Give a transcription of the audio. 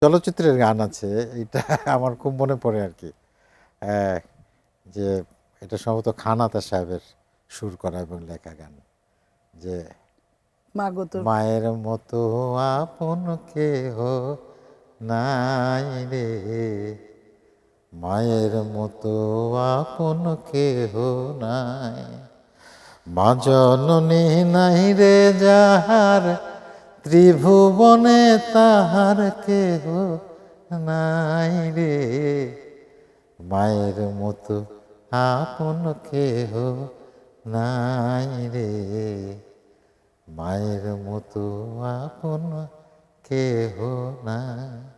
চলচ্চিত্রের গান আছে, এটা আমার খুব মনে পড়ে আর কি। যে এটা সম্ভবত খান আতা সাহেবের সুর করা এবং লেখা গান, যে মাগো তোর মায়ের মতো আপন কেহ নাই রে, মায়ের মতো আপন কেহ নাই, মা জননী নাই রে যাহার, ত্রিভুবনে তাহার কেহ নাই রে, মায়ের মতো আপন কেহ নাই রে, মায়ের মতো আপন কেহ নাই।